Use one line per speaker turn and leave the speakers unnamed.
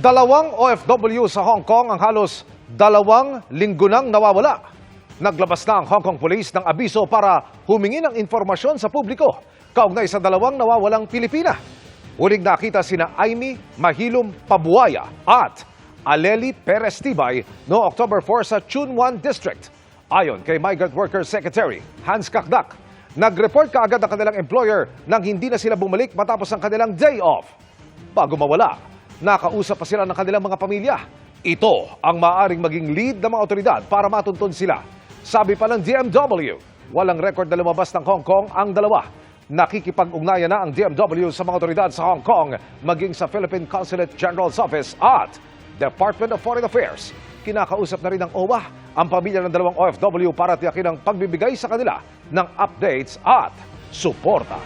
Dalawang OFW sa Hong Kong ang halos 2 linggo nang nawawala. Naglabas na ang Hong Kong Police ng abiso para humingi ng informasyon sa publiko kaugnay sa 2 nawawalang Pilipina. Huling nakita sina Aimee Mahilum Pabuaya at Aleli Perez Tibay noong October 4 sa Tsuen Wan District. Ayon kay Migrant Workers Secretary Hans Kakdak, nag-report kaagad ang kanilang employer nang hindi na sila bumalik matapos ang kanilang day off. Bago mawala, nakausap pa sila ng kanilang mga pamilya. Ito ang maaaring maging lead ng mga otoridad para matuntun sila. Sabi pa ng DMW, walang record na lumabas ng Hong Kong ang dalawa. Nakikipag-ugnayan na ang DMW sa mga otoridad sa Hong Kong, maging sa Philippine Consulate General's Office at Department of Foreign Affairs. Kinakausap na rin ng OWA ang pamilya ng 2 OFW para tiyakin ang pagbibigay sa kanila ng updates at suporta.